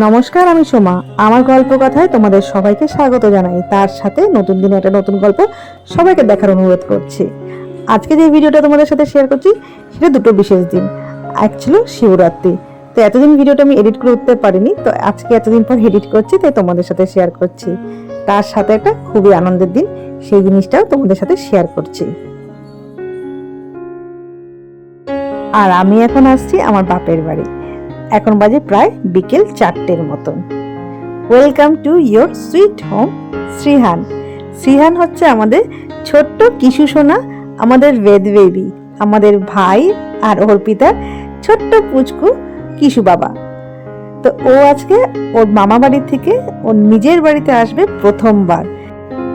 নমস্কার, আমি সোমা। আমার গল্প কথায় তোমাদের সবাইকে স্বাগত জানাই। তার সাথে নতুন দিনে একটা নতুন গল্প সবাইকে দেখার অনুরোধ করছি। আজকে যে ভিডিওটা তোমাদের সাথে শেয়ার করছি সেটা দুটো বিশেষ দিন। এক ছিল শিবরাত্রি। তো এতদিন ভিডিওটা আমি এডিট করে উঠতে পারিনি, তো আজকে এতদিন পর এডিট করছি, তাই তোমাদের সাথে শেয়ার করছি। তার সাথে একটা খুবই আনন্দের দিন, সেই জিনিসটাও তোমাদের সাথে শেয়ার করছি। আর আমি এখন আসছি আমার বাপের বাড়ি। এখন বাজে প্রায় বিকেল 4টের মতন। Welcome to your sweet home Srihan. Srihan হচ্ছে আমাদের ছোট্ট কিশু সোনা, আমাদের বেদ বেবি, আমাদের ভাই আর অর্পিতার ছোট্ট পুচকু কিশু বাবা। তো ও আজকে ওর মামা বাড়ি থেকে ওর নিজের বাড়িতে আসবে প্রথমবার,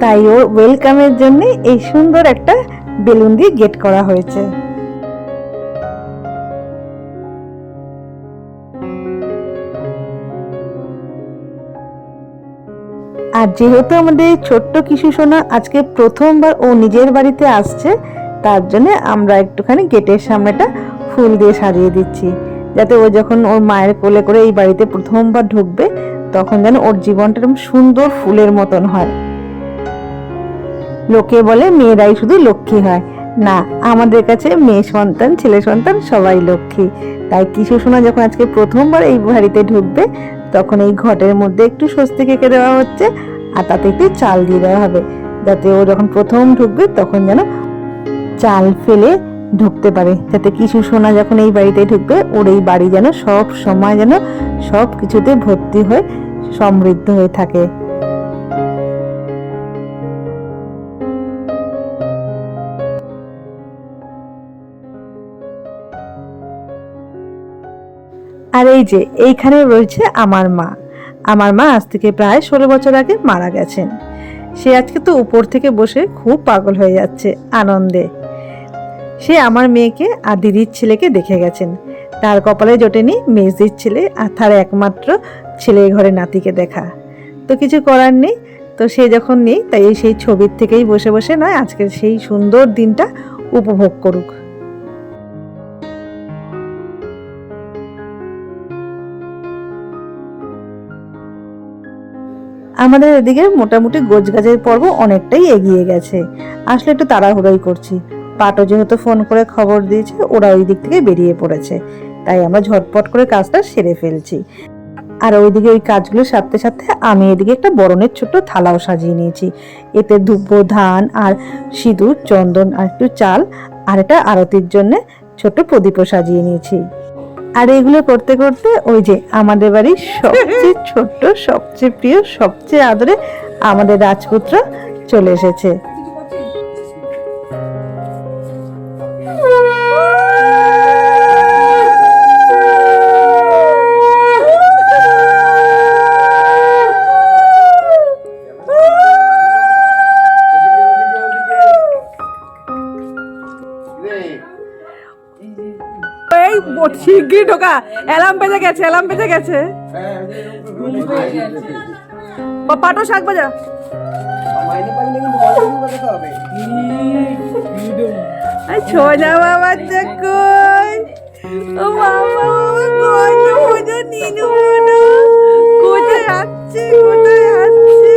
তাই ওর ওয়েলকামের জন্য এই সুন্দর একটা বেলুন দিয়ে গেট করা হয়েছে। আর যেহেতু আমাদের ছোট্ট কিশু সোনা আজকে প্রথমবার ও নিজের বাড়িতে আসছে, তার জন্য আমরা একটুখানি গেটের সামনেটা ফুল দিয়ে সাজিয়ে দিচ্ছি, যাতে ও যখন ওর মায়ের কোলে করে এই বাড়িতে প্রথমবার ঢুকবে তখন যেন ওর জীবনটা এরকম সুন্দর ফুলের মতন হয়। লোকে বলে মেয়েরাই শুধু লক্ষ্মী হয়, না, আমাদের কাছে মেয়ে সন্তান ছেলে সন্তান সবাই লক্ষ্মী। তাই কিশু সোনা যখন আজকে প্রথমবার এই বাড়িতে ঢুকবে তখন এই ঘটের মধ্যে একটু স্বস্তি কেটে দেওয়া হচ্ছে, আর তাতে একটু চাল দিয়ে দেওয়া হবে, যাতে ও যখন প্রথম ঢুকবে তখন যেন চাল ফেলে ঢুকতে পারে, যাতে কিশু সোনা যখন এই বাড়িতে ঢুকবে ওর এই বাড়ি যেন সব সময় যেন সব কিছুতে ভর্তি হয়ে সমৃদ্ধ হয়ে থাকে। আর এই যে এইখানে রয়েছে আমার মা। আমার মা আজ থেকে প্রায় 16 বছর আগে মারা গেছেন। সে আজকে তো উপর থেকে বসে খুব পাগল হয়ে যাচ্ছে আনন্দে। সে আমার মেয়েকে আর দিদির ছেলেকে দেখে গেছেন। তার কপালে জোটেনি মেজদির ছেলে আর তার একমাত্র ছেলে ঘরে নাতিকে দেখা। তো কিছু করার নেই, তো সে যখন নেই তাই সেই ছবির থেকেই বসে বসে নয় আজকের সেই সুন্দর দিনটা উপভোগ করুক। আমাদের এদিকে মোটামুটি গোছগাছের পর্ব অনেকটাই এগিয়ে গেছে। আসলে একটু তাড়াহুড়োই করছি। পাটো যেহেতু ফোন করে খবর দিয়েছে ওরা ওই দিক থেকে বেরিয়ে পড়েছে, তাই আমরা ঝটপট করে কাজটা সেরে ফেলছি। আর ওইদিকে ওই কাজগুলো সারতে সারতে আমি এদিকে একটা বরণের ছোট্ট থালাও সাজিয়ে নিয়েছি। এতে ধূপ, ধান আর সিঁদুর, চন্দন আর একটু চাল আর এটা আরতির জন্য ছোট্ট প্রদীপও সাজিয়ে নিয়েছি। আর এগুলো করতে করতে ওই যে আমাদের বাড়ির সবচেয়ে ছোট্ট, সবচেয়ে প্রিয়, সবচেয়ে আদরে আমাদের রাজপুত্র চলে এসেছে। শিগগিরই ঢোকা, অ্যালার্ম বেজে গেছে, অ্যালার্ম বেজে গেছে। পাটো শাক বাজা ছোনা বাবার কই, ও বাবা কই মজা নিনু কোথায় আসছে, কোথায় আসছে?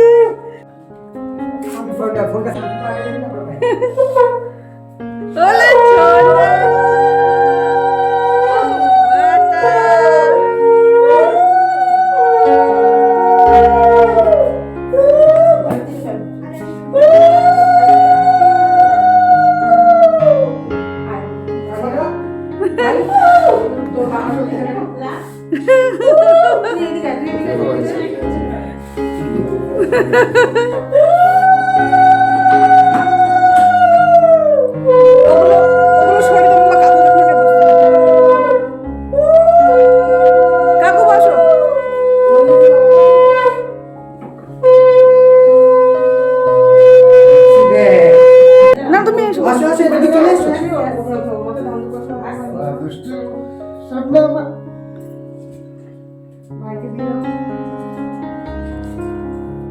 ওলে ছোনা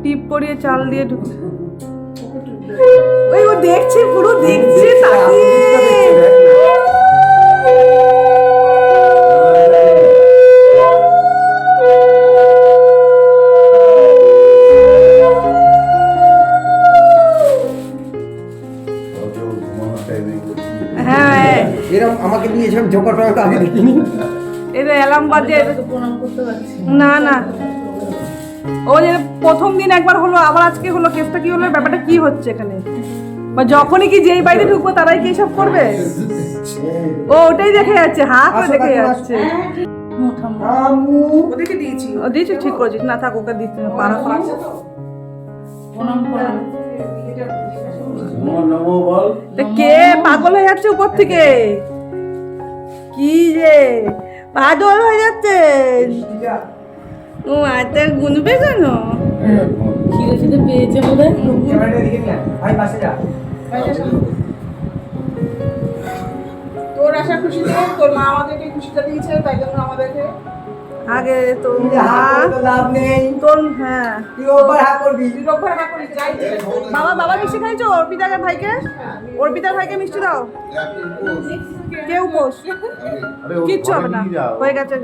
টিপ পরিয়ে চাল দিয়ে ঢুকছে। ওই ও দেখছে, পুরো দেখছে তাকিয়ে। হ্যাঁ এরকম আমাকে নিয়ে এসব জোগাড় করা আমি দেখিনি। এটা অ্যালার্ম বাজে। না না, ও যে প্রথম দিন একবার হলো, আবার আজকে হলো। কেসটা কি হলো, ব্যাপারটা কি হচ্ছে এখানে? বা যখনই কি যেই বাইরে ঢুকবো তারাই কি এসব করবে? ও ওটাই দেখে যাচ্ছে, হা করে দেখে যাচ্ছে। ওদেরকে দিয়েছি, ও দিয়েছি, ঠিক করেছিস। না থাক, ওকে দিচ্ছি না, পাড়া পাড়া। কে পাগল হয়ে যাচ্ছে উপর থেকে? কি যে পাগল হয়ে যাচ্ছে? ও আচ্ছা, গুনবে কেন? খিদে খিদে পেয়েছে বোধহয়। তোর আশা খুশিতে তোর মা আমাদেরকে খুশিটা দিয়েছে, তাই জন্য আমাদেরকে আগে তোর লাভ নেই তোর। হ্যাঁ, তুই ওবার হা করবি। বাবা বাবা মিষ্টি খাইছো? অর্পিতার ভাইকে, অর্পিতার ভাইকে মিষ্টি দাও। কে উপোস? কিচ্ছু হবে না, হয়ে গেছে।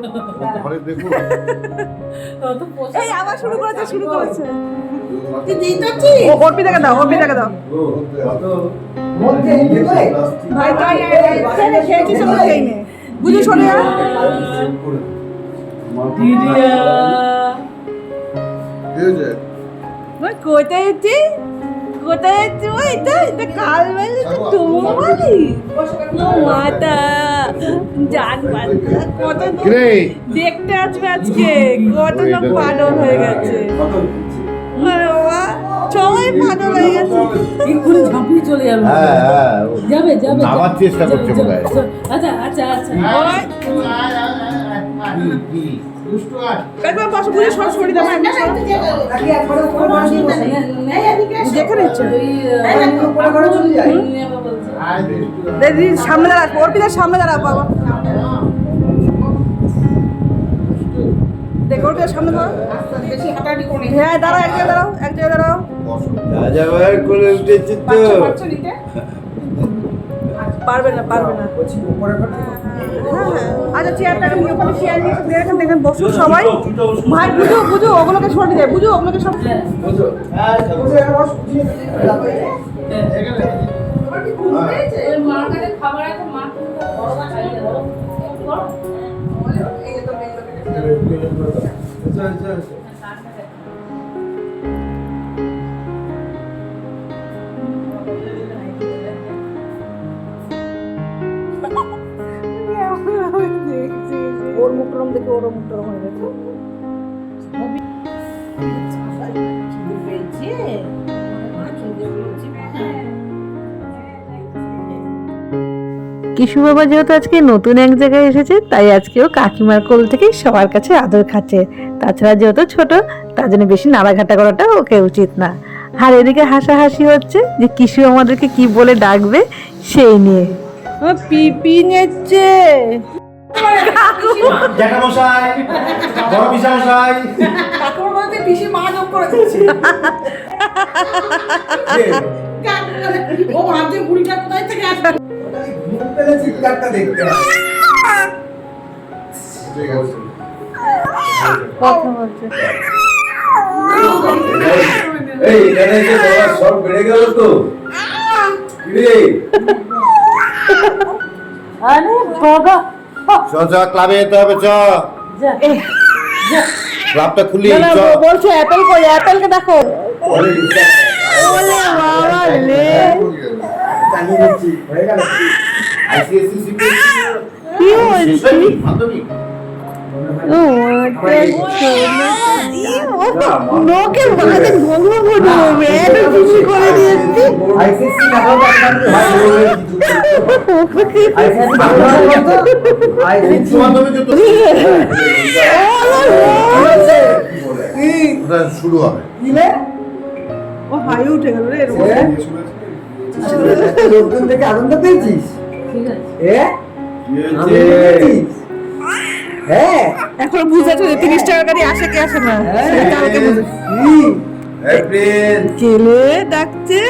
এই আবার শুরু করেছে, শুরু করেছে। ও অর্পিতাকে দাও, অর্পিতাকে দাও। ভাই তাই খেয়েছিস, আমরা খেয়ে নে। বুঝি শোনে কোথায় যাচ্ছি, কোথায় যাচ্ছি? এটা কাল বেলা তো তোমার বাড়ি মাতা জান বাচ্চা কত দেখতে আসবে আজকে, কত না পাগল হয়ে গেছে। আরে বাবা, সবাই পাগল হয়ে গেছে। এক্ষুনি ঝাঁপিয়ে চলে যাবে। যাবে যাবে নামার চেষ্টা করছে বোধ হয়। আচ্ছা আচ্ছা আচ্ছা। একবার বসো, বুঝে সব সরিয়ে দাও। যেখানে ইচ্ছে সামনে দাঁড়া, অর্পিতার সামনে দাঁড়া বাবা। দেখ অর্পিতার সামনে দাঁড়াও। হ্যাঁ দাঁড়াও, এক জায়গায় দাঁড়াও, এক জায়গায় দাঁড়াও। পারবে না, পারবে না। হ্যাঁ হ্যাঁ, আচ্ছা চেয়ারটা নিয়ে ওখানে চেয়ার নিয়ে এখানে দেখেন বসো সবাই। ভাই বুঝো বুঝো, ওগুলোকে সরিয়ে দেয়, বুঝো ওগুলোকে সব। ওর মুখ রম দেখে ওর মুখ রম হয়ে গেছে। কিশু বাবা যেহেতু আজকে নতুন এক জায়গায় এসেছে, তাই আজকেও কাকিমার কোল থেকে সবার কাছে আদর খাচ্ছে। তাছাড়া যেহেতু ছোট, তার জন্য বেশি নাড়াঘাটা করাটা ওকে উচিত না। আর এদিকে হাসাহাসি হচ্ছে যে কিশু আমাদেরকে কি বলে ডাকবে সেই নিয়ে। ও পিপি নেচ্ছে। জ্যাঠামশাই, বড় পিসামশাই। কাকুর বলতে পিসি মা যোগ করে দিচ্ছে। ও ভাবছে বুড়িটা কোথায় থেকে আসবে। মুখ পেলে চিৎকারটা দেখতে হয়। কথা বলছে। এই এখানে এসে তোমার সব বেড়ে গেল তো কিরে? আরে বাবা, চ ক্লাবে যেতে হবে, চ ক্লাবটা খুলি। বলছে অ্যাপেল কই, অ্যাপেলকে দেখো। ওলে বাবা লে, জানিয়ে দিচ্ছি হয়ে গেল। আইসিএসসি সিবিএসসি কি হচ্ছে? মাধ্যমিক ও নোকে বাজে ভঙ্গ করে হবে, এত খুশি করে দিয়েছি। আইসিসি কাগজ আইসিসি মাধ্যমিক তো শুরু হবে। ও হাই উঠে গেল রে এর লোকজন থেকে আনন্দ পেয়েছিস? ঠিক আছে। হ্যাঁ এখন বুঝেছো যে 30 টাকা গাড়ি আসে কি আসে না, কালকে বুঝেছি। কেলে ডাকছে,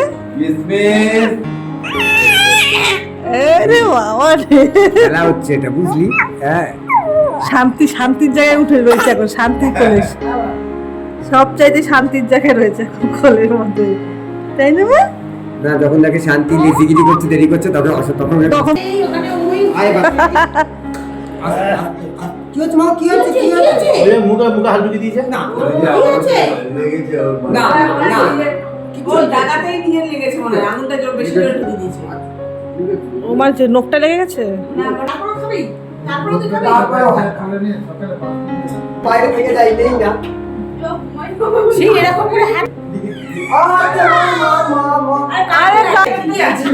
আরে বাবা রে, খেলা হচ্ছে এটা বুঝলি? হ্যাঁ শান্তি শান্তির জায়গায় উঠে রয়েছে এখন, শান্তির কোলে, সব চাইতে শান্তির জায়গায় রয়েছে এখন কোলের মধ্যে, তাই না মা? না যখন দেখে শান্তি লেজিগিরি করছে দেরি করছে তখন তখন তখন আয় বাবা কি হচ্ছে মা কি হচ্ছে কি হচ্ছে মুখে হাত ঢুকিয়ে দিয়েছে না লেগেছে ওর না না ওই জায়গাতেই নিজের লেগেছে মনে হয়, আঙুলটা জোর বেশি করে ঢুকিয়ে দিয়েছে। ও মার যে নখটা লেগে গেছে। না, তারপরও খাবি? তারপরও তুই খাবি? তারপরেও বাইরে থেকে যাই নেই না সেই এরকম করে হাত আচ্ছা মা মা মা আরে কি আছে?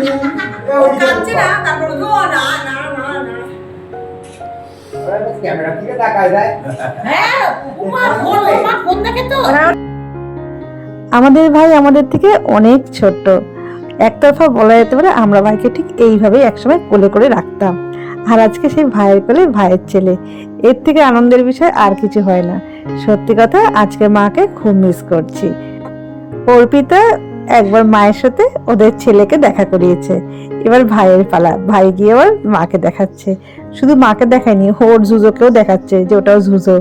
ও কাঁদছে না, তারপর ও না না না না। ক্যামেরা থেকে তাকায় যায় হ্যাঁ, ওমা ফোন দেখে তো। আমাদের ভাই আমাদের থেকে অনেক ছোট, একতরফা বলা যেতে পারে। আমরা ভাইকে ঠিক এইভাবেই একসময় কোলে করে রাখতাম, আর আজকে সেই ভাইয়ের কোলে ভাইয়ের ছেলে। এর থেকে আনন্দের বিষয় আর কিছু হয় না। সত্যি কথা, আজকে মাকে খুব মিস করছি। অর্পিতা একবার মায়ের সাথে ওদের ছেলেকে দেখা করিয়েছে, এবার ভাইয়ের পালা। ভাই গিয়ে আবার মাকে দেখাচ্ছে। শুধু মাকে দেখায়নি, ওর জুজোকেও দেখাচ্ছে যে ওটাও জুজো।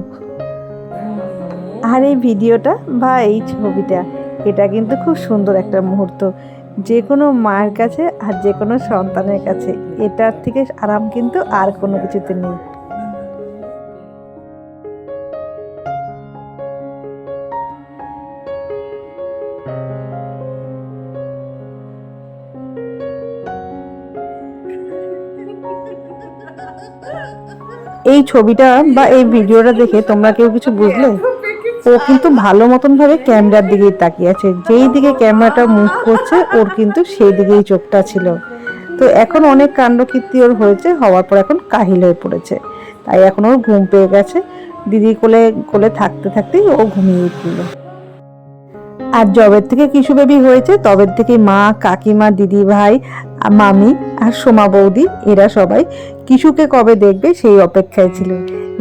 আর এই ভিডিওটা বা এই ছবিটা, এটা কিন্তু খুব সুন্দর একটা মুহূর্ত। যে কোনো মায়ের কাছে আর যে কোনো সন্তানের কাছে এটার থেকে আরাম কিন্তু আর কোনো কিছুতে নেই। এই ছবিটা বা এই ভিডিওটা দেখে তোমরা কেউ কিছু বুঝলে? ও কিন্তু ভালো মতন ভাবে ক্যামেরার দিকেই তাকিয়ে আছে, যেই দিকে ক্যামেরাটা মুভ করছে ওর কিন্তু সেই দিকেই চোখটা ছিল। তো এখন অনেক কাণ্ডকীর্তি ওর হয়েছে, হওয়ার পর এখন কাহিল হয়ে পড়েছে। তাই এখন ওর ঘুম পেয়ে গেছে। দিদি কোলে কোলে থাকতে থাকতেই ও ঘুমিয়ে উঠল। আর জবের থেকে কিশু বেবি হয়েছে তবের থেকে মা, কাকিমা, দিদি ভাই, মামি আর সোমা বৌদি এরা সবাই কিশুকে কবে দেখবে সেই অপেক্ষায় ছিল।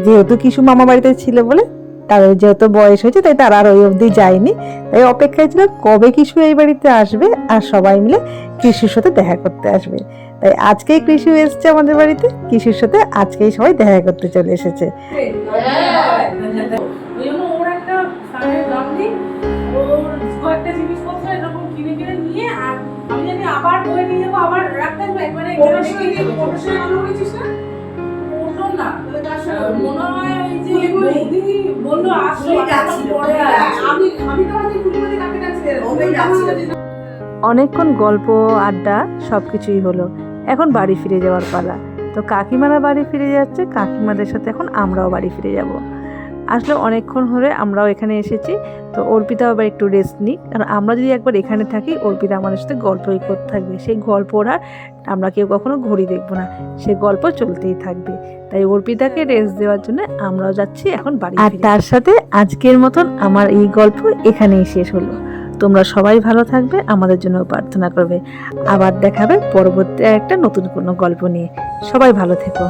যেহেতু কিশু মামা বাড়িতে ছিল বলে তাদের যেহেতু বয়স হয়েছে, তাই তারা আর ওই অবধি যায়নি। তাই অপেক্ষায় ছিল কবে কিশু এই বাড়িতে আসবে আর সবাই মিলে কিশুর সাথে দেখা করতে আসবে। তাই আজকেই কিশু এসছে আমাদের বাড়িতে, কিশুর সাথে আজকেই সবাই দেখা করতে চলে এসেছে। ওই জন্য ওর একটা স্থানের দাম নেই, ওর কয়েকটা জিনিসপত্র এরকম কিনে কিনে নিয়ে, আর আমি জানি আবার বই নিয়ে যাবো, আবার রাখতে আসবো একবারে ওঠো না। মনে হয় ওই যে বৌদি বললো আসলো পরে আমি তোমাকে গুলিগুলি কাকে ডাকছি? ওই যাচ্ছিল। অনেকক্ষণ গল্প আড্ডা সবকিছুই হলো, এখন বাড়ি ফিরে যাওয়ার পালা। তো কাকিমারা বাড়ি ফিরে যাচ্ছে, কাকিমাদের সাথে এখন আমরাও বাড়ি ফিরে যাব। আসলে অনেকক্ষণ ধরে আমরাও এখানে এসেছি, তো অর্পিতাও আবার একটু রেস্ট নিই। কারণ আমরা যদি একবার এখানে থাকি, অর্পিতা আমাদের সাথে গল্পই করতে থাকবে। সেই গল্প আর আমরা কেউ কখনো ঘড়ি দেখবো না, সেই গল্প চলতেই থাকবে। তাই অর্পিতাকে রেস্ট দেওয়ার জন্য আমরাও যাচ্ছি এখন বাড়ি। আর তার সাথে আজকের মতন আমার এই গল্প এখানেই শেষ হলো। তোমরা সবাই ভালো থাকবে, আমাদের জন্য প্রার্থনা করবে। আবার দেখাবে পরবর্তী একটা নতুন কোনো গল্প নিয়ে। সবাই ভালো থেকো।